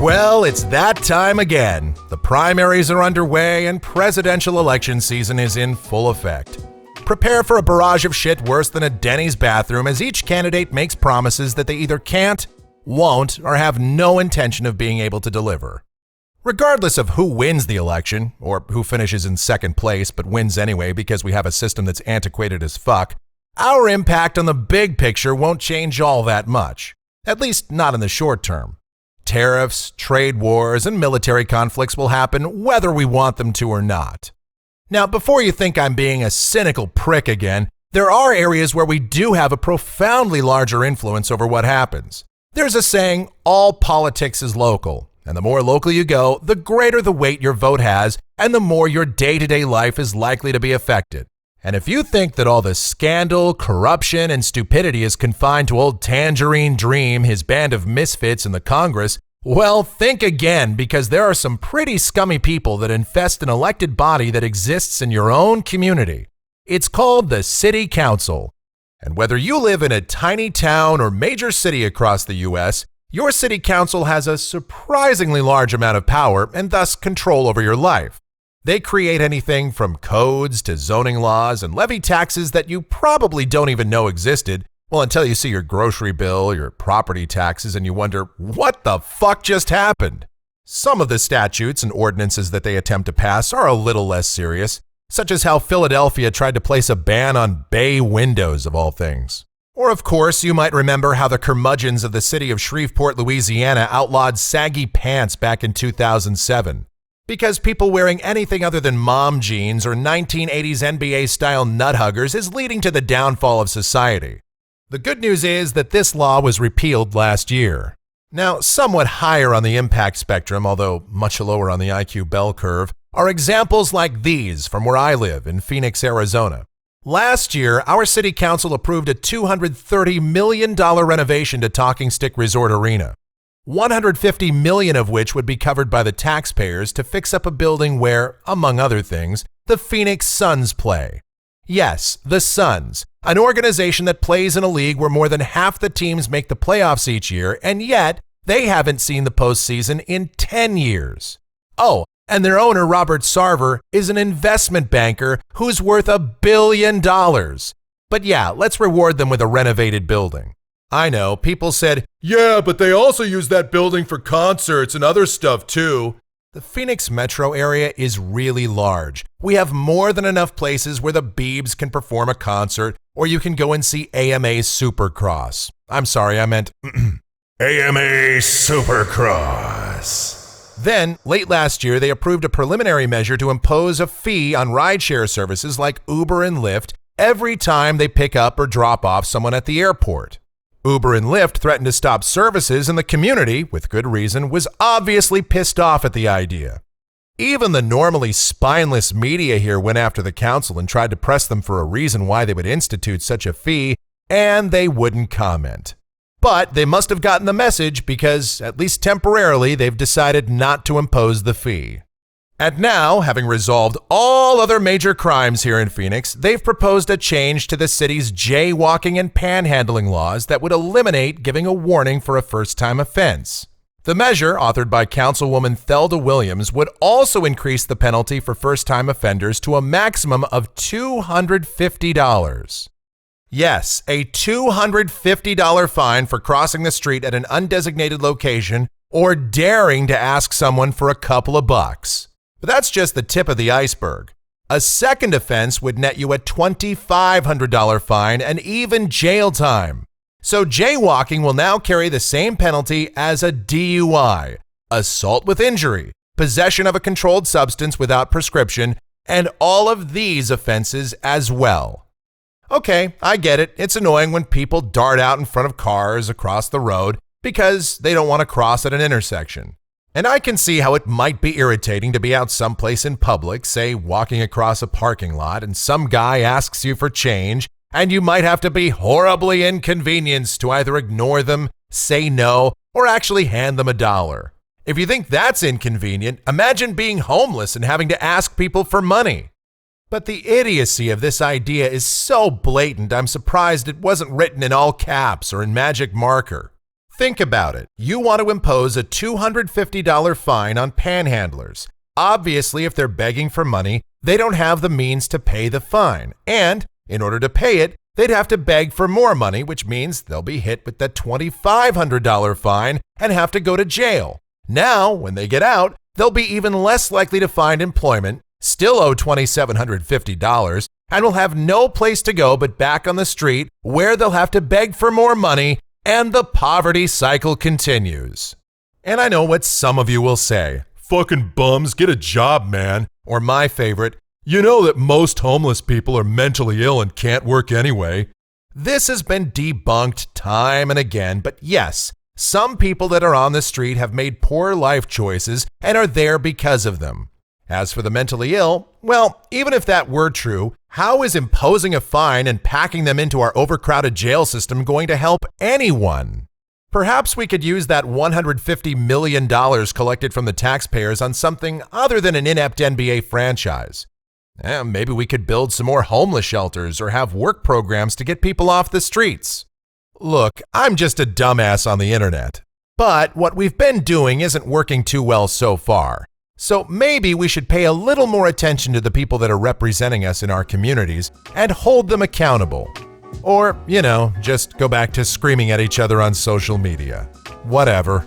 Well, it's that time again. The primaries are underway and presidential election season is in full effect. Prepare for a barrage of shit worse than a Denny's bathroom as each candidate makes promises that they either can't, won't, or have no intention of being able to deliver. Regardless of who wins the election, or who finishes in second place but wins anyway because we have a system that's antiquated as fuck, our impact on the big picture won't change all that much. At least not in the short term. Tariffs, trade wars, and military conflicts will happen whether we want them to or not. Now, before you think I'm being a cynical prick again, there are areas where we do have a profoundly larger influence over what happens. There's a saying, all politics is local, and the more local you go, the greater the weight your vote has, and the more your day-to-day life is likely to be affected. And if you think that all the scandal, corruption, and stupidity is confined to old Tangerine Dream, his band of misfits in the Congress, well, think again, because there are some pretty scummy people that infest an elected body that exists in your own community. It's called the City Council. And whether you live in a tiny town or major city across the U.S., your City Council has a surprisingly large amount of power and thus control over your life. They create anything from codes to zoning laws and levy taxes that you probably don't even know existed, well, until you see your grocery bill, your property taxes, and you wonder, what the fuck just happened? Some of the statutes and ordinances that they attempt to pass are a little less serious, such as how Philadelphia tried to place a ban on bay windows of all things. Or, of course, you might remember how the curmudgeons of the city of Shreveport, Louisiana outlawed saggy pants back in 2007. Because people wearing anything other than mom jeans or 1980s NBA-style nut huggers is leading to the downfall of society. The good news is that this law was repealed last year. Now, somewhat higher on the impact spectrum, although much lower on the IQ bell curve, are examples like these from where I live in Phoenix, Arizona. Last year, our city council approved a $230 million renovation to Talking Stick Resort Arena. $150 million of which would be covered by the taxpayers to fix up a building where, among other things, the Phoenix Suns play. Yes, the Suns, an organization that plays in a league where more than half the teams make the playoffs each year, and yet they haven't seen the postseason in 10 years. Oh, and their owner, Robert Sarver, is an investment banker who's worth $1 billion. But yeah, let's reward them with a renovated building. I know, people said, yeah, but they also use that building for concerts and other stuff too. The Phoenix metro area is really large. We have more than enough places where the Biebs can perform a concert, or you can go and see AMA Supercross. I'm sorry, I meant AMA Supercross. Then, late last year, they approved a preliminary measure to impose a fee on rideshare services like Uber and Lyft every time they pick up or drop off someone at the airport. Uber and Lyft threatened to stop services, and the community, with good reason, was obviously pissed off at the idea. Even the normally spineless media here went after the council and tried to press them for a reason why they would institute such a fee, and they wouldn't comment. But they must have gotten the message because, at least temporarily, they've decided not to impose the fee. And now, having resolved all other major crimes here in Phoenix, they've proposed a change to the city's jaywalking and panhandling laws that would eliminate giving a warning for a first-time offense. The measure, authored by Councilwoman Thelda Williams, would also increase the penalty for first-time offenders to a maximum of $250. Yes, a $250 fine for crossing the street at an undesignated location or daring to ask someone for a couple of bucks. But that's just the tip of the iceberg. A second offense would net you a $2,500 fine and even jail time. So jaywalking will now carry the same penalty as a DUI, assault with injury, possession of a controlled substance without prescription, and all of these offenses as well. Okay, I get it. It's annoying when people dart out in front of cars across the road because they don't want to cross at an intersection. And I can see how it might be irritating to be out someplace in public, say walking across a parking lot, and some guy asks you for change, and you might have to be horribly inconvenienced to either ignore them, say no, or actually hand them $1. If you think that's inconvenient, imagine being homeless and having to ask people for money. But the idiocy of this idea is so blatant, I'm surprised it wasn't written in all caps or in magic marker. Think about it. You want to impose a $250 fine on panhandlers. Obviously, if they're begging for money, they don't have the means to pay the fine. And in order to pay it, they'd have to beg for more money, which means they'll be hit with that $2,500 fine and have to go to jail. Now, when they get out, they'll be even less likely to find employment, still owe $2,750, and will have no place to go but back on the street where they'll have to beg for more money, and the poverty cycle continues. And I know what some of you will say. Fucking bums, get a job, man. Or my favorite, you know that most homeless people are mentally ill and can't work anyway. This has been debunked time and again, but yes, some people that are on the street have made poor life choices and are there because of them. As for the mentally ill, well, even if that were true, how is imposing a fine and packing them into our overcrowded jail system going to help anyone? Perhaps we could use that $150 million collected from the taxpayers on something other than an inept NBA franchise. Maybe we could build some more homeless shelters or have work programs to get people off the streets. Look, I'm just a dumbass on the internet. But what we've been doing isn't working too well so far. So maybe we should pay a little more attention to the people that are representing us in our communities and hold them accountable. Or, just go back to screaming at each other on social media. Whatever.